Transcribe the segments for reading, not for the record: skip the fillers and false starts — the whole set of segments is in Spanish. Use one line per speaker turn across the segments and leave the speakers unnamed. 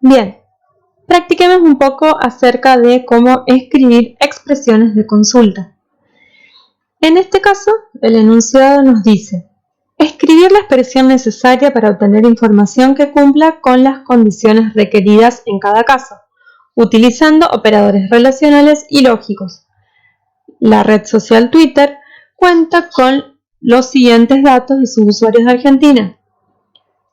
Bien, practiquemos un poco acerca de cómo escribir expresiones de consulta. En este caso, el enunciado nos dice: escribir la expresión necesaria para obtener información que cumpla con las condiciones requeridas en cada caso, utilizando operadores relacionales y lógicos. La red social Twitter cuenta con los siguientes datos de sus usuarios de Argentina: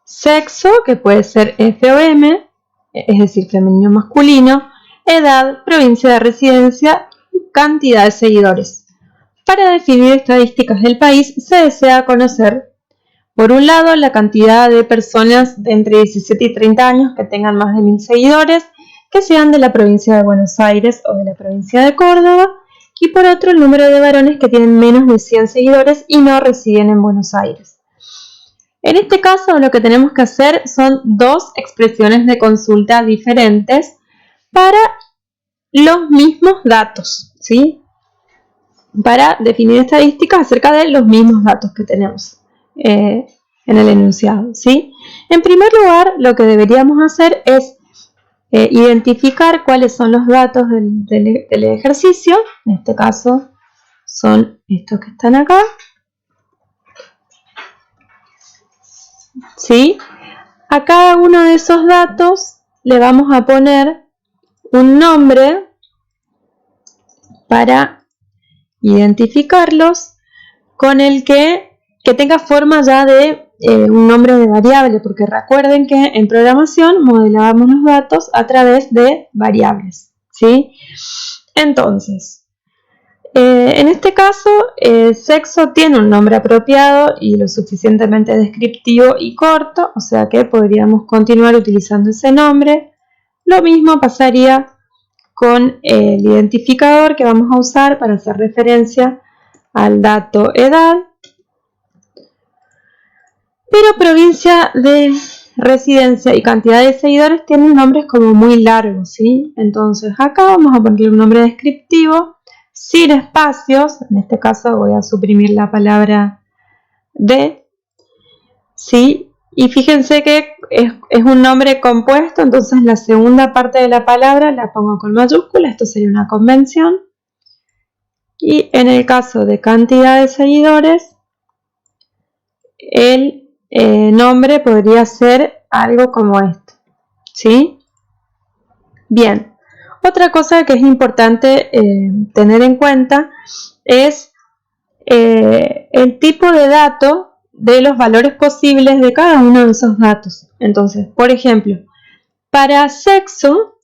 sexo, que puede ser F o M, es decir, femenino o masculino, edad, provincia de residencia y cantidad de seguidores. Para definir estadísticas del país se desea conocer, por un lado, la cantidad de personas de entre 17 y 30 años que tengan más de 1000 seguidores, que sean de la provincia de Buenos Aires o de la provincia de Córdoba, y por otro, el número de varones que tienen menos de 100 seguidores y no residen en Buenos Aires. En este caso, lo que tenemos que hacer son dos expresiones de consulta diferentes para los mismos datos, ¿sí? Para definir estadísticas acerca de los mismos datos que tenemos en el enunciado, ¿sí? En primer lugar, lo que deberíamos hacer es identificar cuáles son los datos del ejercicio. En este caso son estos que están acá, ¿sí? A cada uno de esos datos le vamos a poner un nombre para identificarlos, con el que tenga forma ya de un nombre de variable, porque recuerden que en programación modelábamos los datos a través de variables, ¿sí? Entonces, en este caso, sexo tiene un nombre apropiado y lo suficientemente descriptivo y corto, o sea que podríamos continuar utilizando ese nombre. Lo mismo pasaría con el identificador que vamos a usar para hacer referencia al dato edad. Pero provincia de residencia y cantidad de seguidores tienen nombres como muy largos, ¿sí? Entonces acá vamos a ponerle un nombre descriptivo, sin espacios. En este caso voy a suprimir la palabra de, ¿sí? Y fíjense que es un nombre compuesto, entonces la segunda parte de la palabra la pongo con mayúscula, esto sería una convención. Y en el caso de cantidad de seguidores, el nombre podría ser algo como esto, ¿sí? Bien, otra cosa que es importante tener en cuenta es el tipo de dato de los valores posibles de cada uno de esos datos. Entonces, por ejemplo, para sexo,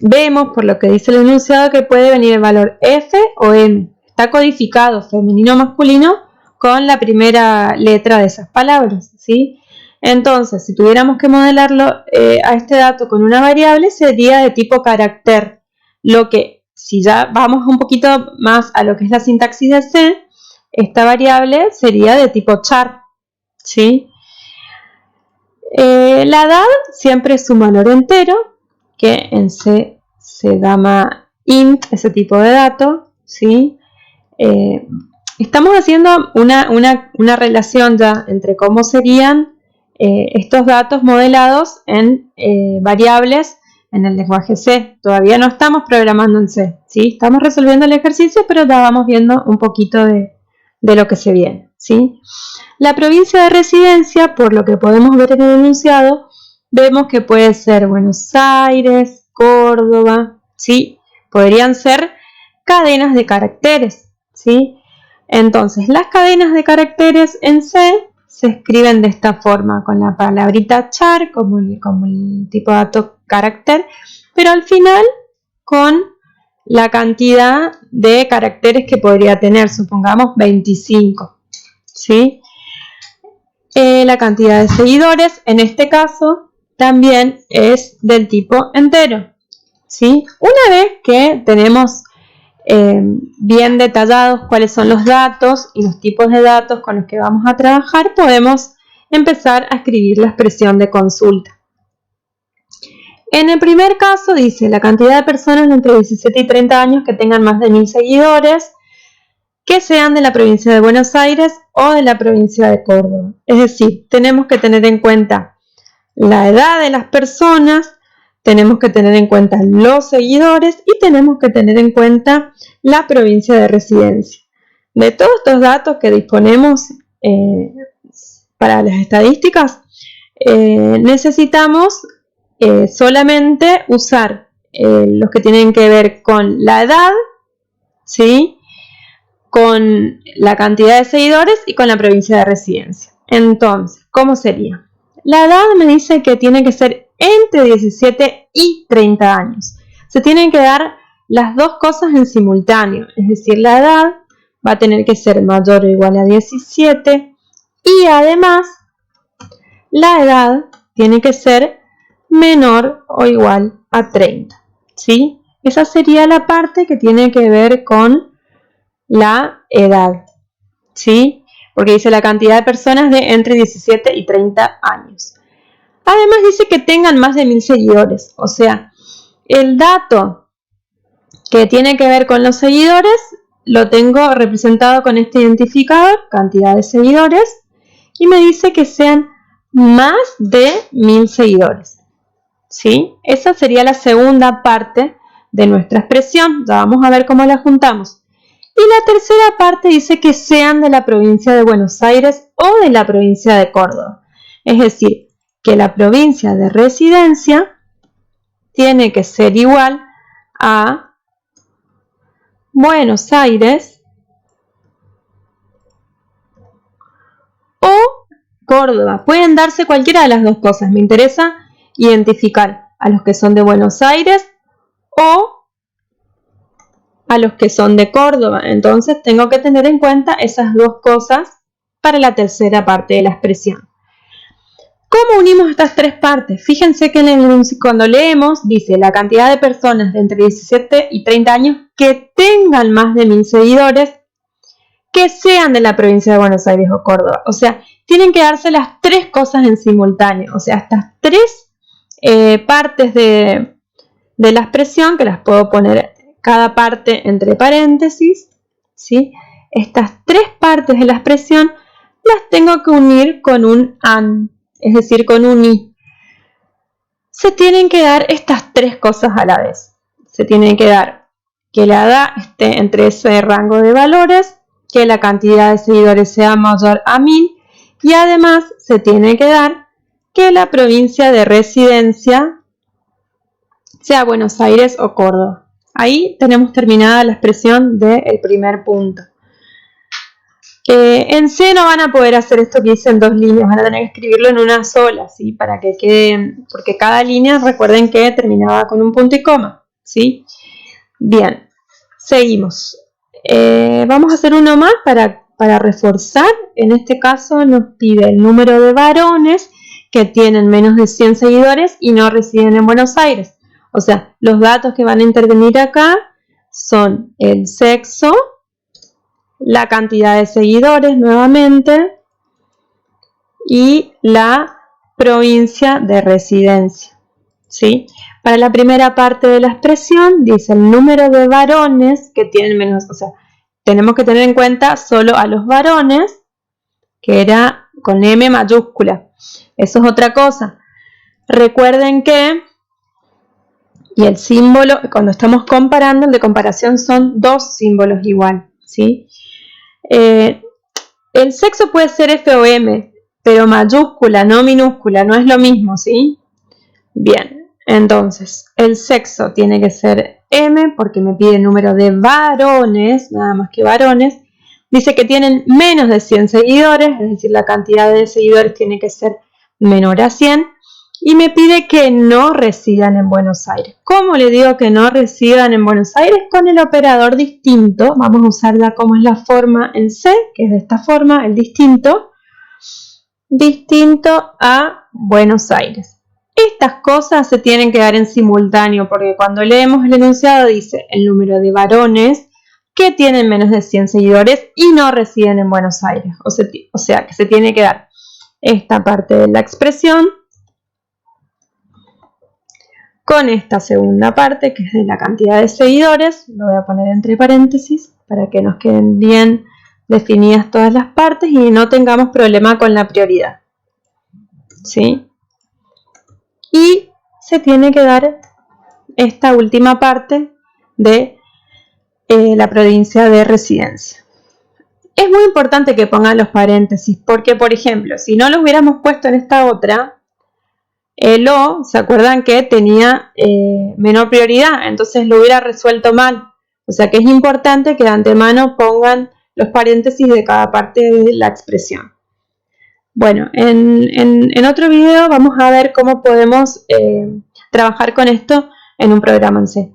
vemos por lo que dice el enunciado que puede venir el valor F o M. Está codificado femenino o masculino con la primera letra de esas palabras, ¿sí? Entonces, si tuviéramos que modelarlo a este dato con una variable, sería de tipo carácter. Lo que, si ya vamos un poquito más a lo que es la sintaxis de C, esta variable sería de tipo char, ¿sí? La edad siempre es un valor entero, que en C se llama int, ese tipo de dato, ¿sí? Estamos haciendo una relación ya entre cómo serían estos datos modelados en variables en el lenguaje C. Todavía no estamos programando en C, ¿sí? Estamos resolviendo el ejercicio, pero ya vamos viendo un poquito de lo que se viene, ¿sí? La provincia de residencia, por lo que podemos ver en el enunciado, vemos que puede ser Buenos Aires, Córdoba, ¿sí? Podrían ser cadenas de caracteres, ¿sí? Entonces, las cadenas de caracteres en C se escriben de esta forma, con la palabrita char como el tipo de dato carácter, pero al final con la cantidad de caracteres que podría tener, supongamos 25, ¿sí? La cantidad de seguidores, en este caso, también es del tipo entero, ¿sí? Una vez que tenemos bien detallados cuáles son los datos y los tipos de datos con los que vamos a trabajar, podemos empezar a escribir la expresión de consulta. En el primer caso dice la cantidad de personas de entre 17 y 30 años que tengan más de 1000 seguidores, que sean de la provincia de Buenos Aires o de la provincia de Córdoba. Es decir, tenemos que tener en cuenta la edad de las personas, tenemos que tener en cuenta los seguidores y tenemos que tener en cuenta la provincia de residencia. De todos estos datos que disponemos para las estadísticas, necesitamos solamente usar los que tienen que ver con la edad, ¿sí?, con la cantidad de seguidores y con la provincia de residencia. Entonces, ¿cómo sería? La edad me dice que tiene que ser entre 17 y 30 años. Se tienen que dar las dos cosas en simultáneo, es decir, la edad va a tener que ser mayor o igual a 17 y además la edad tiene que ser menor o igual a 30, ¿sí? Esa sería la parte que tiene que ver con la edad, ¿sí? Porque dice la cantidad de personas de entre 17 y 30 años. Además dice que tengan más de 1000 seguidores, o sea, el dato que tiene que ver con los seguidores lo tengo representado con este identificador, cantidad de seguidores, y me dice que sean más de 1000 seguidores, ¿sí? Esa sería la segunda parte de nuestra expresión. Ya vamos a ver cómo la juntamos. Y la tercera parte dice que sean de la provincia de Buenos Aires o de la provincia de Córdoba. Es decir, que la provincia de residencia tiene que ser igual a Buenos Aires o Córdoba. Pueden darse cualquiera de las dos cosas. Me interesa identificar a los que son de Buenos Aires o a los que son de Córdoba. Entonces tengo que tener en cuenta esas dos cosas para la tercera parte de la expresión. ¿Cómo unimos estas tres partes? Fíjense que cuando leemos dice la cantidad de personas de entre 17 y 30 años que tengan más de 1000 seguidores, que sean de la provincia de Buenos Aires o Córdoba. O sea, tienen que darse las tres cosas en simultáneo. O sea, estas tres partes de la expresión, que las puedo poner cada parte entre paréntesis, ¿sí? Estas tres partes de la expresión las tengo que unir con un AN, es decir, con un I. Se tienen que dar estas tres cosas a la vez. Se tienen que dar que la edad esté entre ese rango de valores, que la cantidad de seguidores sea mayor a 1000 y además se tiene que dar que la provincia de residencia sea Buenos Aires o Córdoba. Ahí tenemos terminada la expresión del primer punto. En C no van a poder hacer esto que hice en dos líneas, van a tener que escribirlo en una sola, ¿sí? Para que quede, porque cada línea, recuerden que terminaba con un punto y coma, ¿sí? Bien, seguimos. Vamos a hacer uno más para reforzar. En este caso nos pide el número de varones que tienen menos de 100 seguidores y no residen en Buenos Aires. O sea, los datos que van a intervenir acá son el sexo, la cantidad de seguidores nuevamente y la provincia de residencia, ¿sí? Para la primera parte de la expresión dice el número de varones que tienen menos, o sea, tenemos que tener en cuenta solo a los varones, que era con M mayúscula. Eso es otra cosa. Recuerden que, y el símbolo, cuando estamos comparando, el de comparación son dos símbolos igual, ¿sí? El sexo puede ser F o M, pero mayúscula, no minúscula, no es lo mismo, ¿sí? Bien, entonces el sexo tiene que ser M porque me pide el número de varones, nada más que varones. Dice que tienen menos de 100 seguidores, es decir, la cantidad de seguidores tiene que ser menor a 100. Y me pide que no residan en Buenos Aires. ¿Cómo le digo que no residan en Buenos Aires? Con el operador distinto. Vamos a usarla como es la forma en C, que es de esta forma, el distinto. Distinto a Buenos Aires. Estas cosas se tienen que dar en simultáneo, porque cuando leemos el enunciado dice el número de varones que tienen menos de 100 seguidores y no residen en Buenos Aires. O sea que se tiene que dar esta parte de la expresión con esta segunda parte, que es de la cantidad de seguidores. Lo voy a poner entre paréntesis para que nos queden bien definidas todas las partes y no tengamos problema con la prioridad, ¿sí? se tiene que dar esta última parte de la provincia de residencia. Es muy importante que pongan los paréntesis porque, por ejemplo, si no los hubiéramos puesto en esta otra, el O, ¿se acuerdan que tenía menor prioridad? Entonces lo hubiera resuelto mal. O sea que es importante que de antemano pongan los paréntesis de cada parte de la expresión. Bueno, en otro video vamos a ver cómo podemos trabajar con esto en un programa en C.